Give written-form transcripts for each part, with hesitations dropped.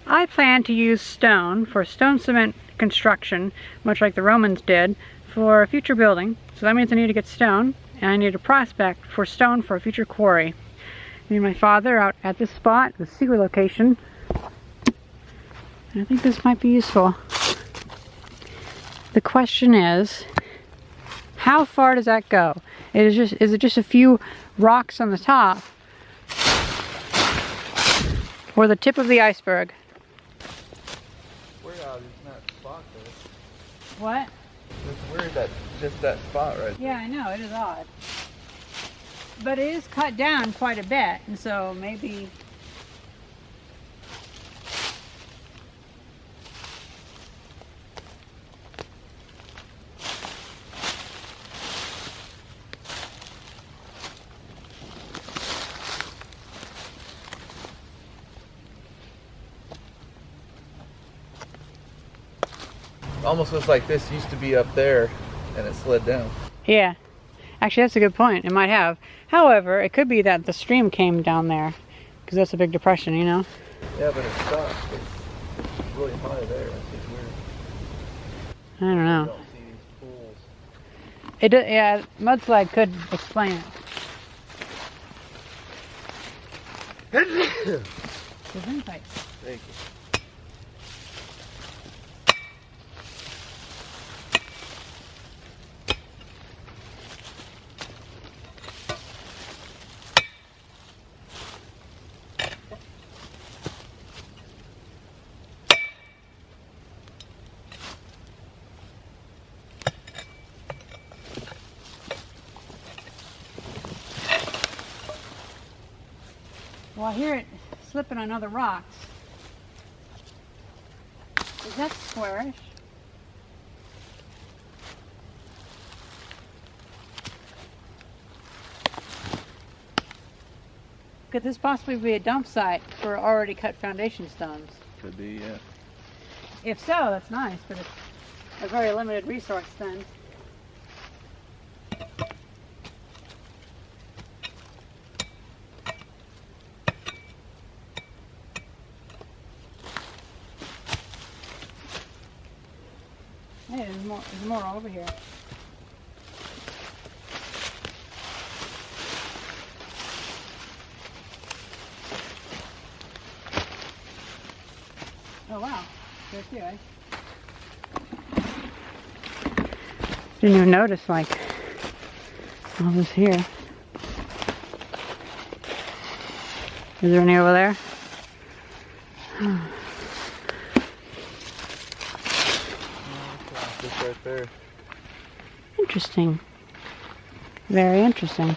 I plan to use stone for stone cement construction, much like the Romans did, for a future building. So that means I need to get stone, and I need a prospect for stone for a future quarry. Me and my father out at this spot, the secret location. And I think this might be useful. The question is, how far does that go? Is it just a few rocks on the top, or the tip of the iceberg? Weird out in that spot though. What? It's weird that just that spot right there. Yeah, I know, it is odd. But it is cut down quite a bit, and so maybe... Almost looks like this used to be up there and it slid down. Yeah. Actually, that's a good point. It might have. However, it could be that the stream came down there, because that's a big depression, you know? Yeah, but it stopped. It's really high there. That's just weird. I don't know. You don't see these pools. Yeah, mudslide could explain it. Thank you. Well, I hear it slipping on other rocks. Is that squarish? Could this possibly be a dump site for already cut foundation stones? Could be, yeah. If so, that's nice, but it's a very limited resource then. Hey, there's more over here. Oh wow, there too, eh? Didn't even notice like all this here. Is there any over there? Just right there. Interesting. Very interesting.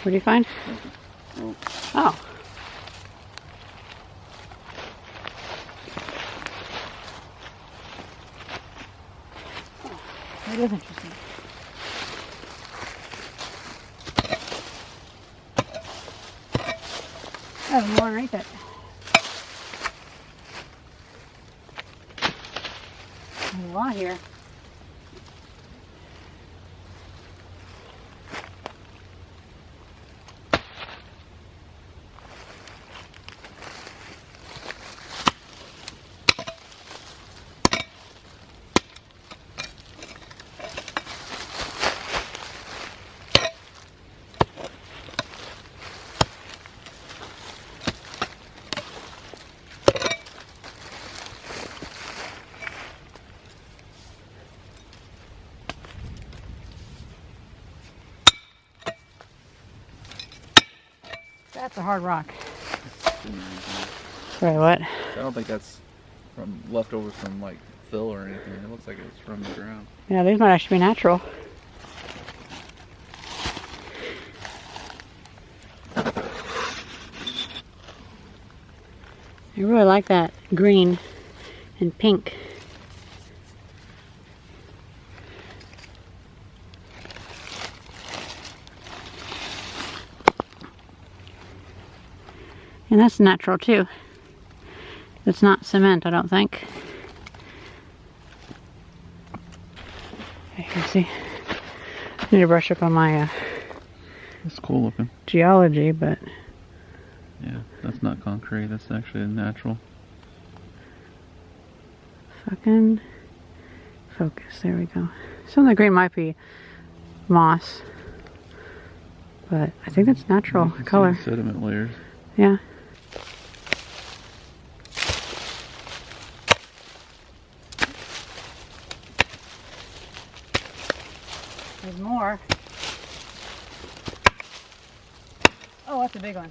What do you find? Oh. That is interesting. I have more underneath it. There's a lot here. That's a hard rock. Sorry, what? I don't think that's from leftovers from like fill or anything. It looks like it's from the ground. Yeah, these might actually be natural. I really like that green and pink. And that's natural too. It's not cement, I don't think. You can see. I need to brush up on my It's cool looking. geology, but Yeah, that's not concrete. That's actually natural. fucking focus. There we go. Some of the green might be moss, but I think that's natural You can see color. the sediment layers. Yeah. There's more. Oh, that's a big one.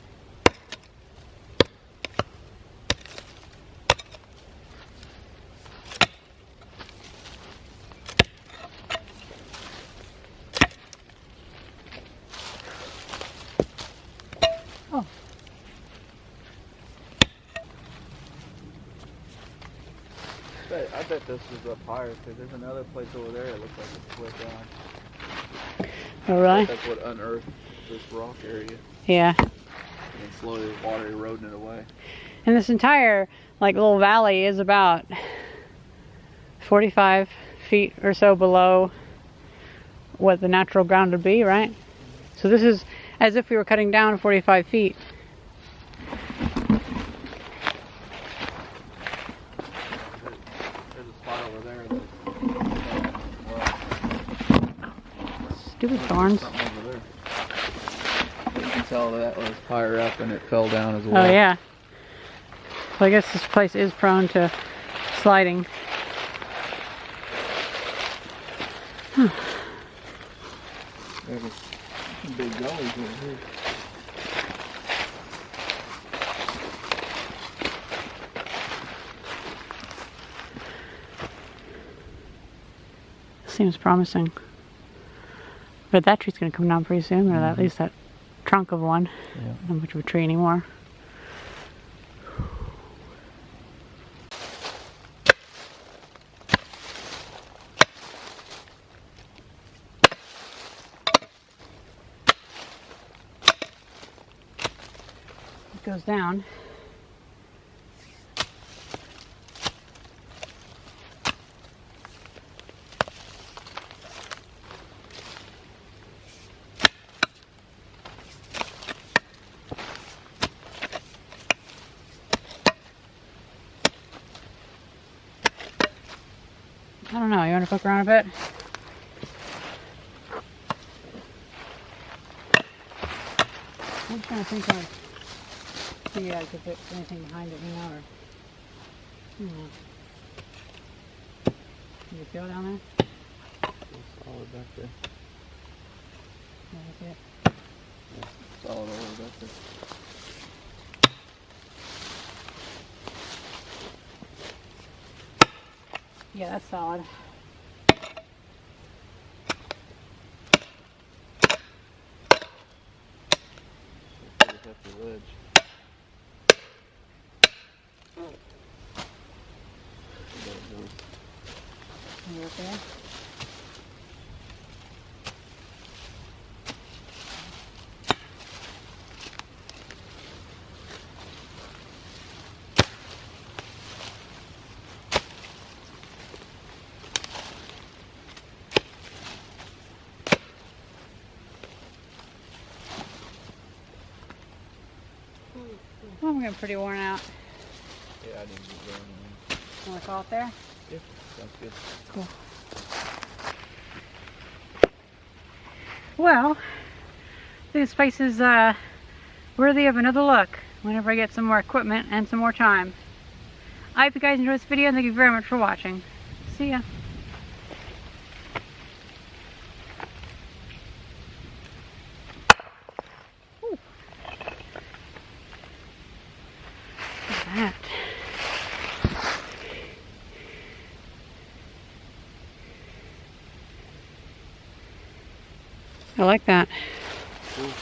Oh. I bet this is up higher because there's another place over there that looks like it's split down. Oh, really? That's what unearthed this rock area. Yeah. And then slowly the water eroding it away. And this entire like little valley is about 45 feet or so below what the natural ground would be, right? So this is as if we were cutting down 45 feet. There's a spot over there that's Stupid thorns. something over there. You can tell that was higher up and it fell down as well. Oh yeah. So I guess this place is prone to sliding. Huh. There's some big gullies over here. Seems promising. But that tree's gonna come down pretty soon, or at least that trunk of one. Yeah. Not much of a tree anymore. It goes down. I don't know, you want to poke around a bit? I'm just trying to think of, see if there's anything behind it, you know, or, Can you feel down there? It's solid back there. Yeah, that's it. Yeah, solid all the way back there. Yeah, that's solid. Pretty hefty ledge. You okay? Well, I'm getting pretty worn out. Yeah, I didn't get going. You want to call it there? Yeah, sounds good. Cool. Well, this place is worthy of another look whenever I get some more equipment and some more time. I hope you guys enjoyed this video and thank you very much for watching. See ya. I like that. Cool.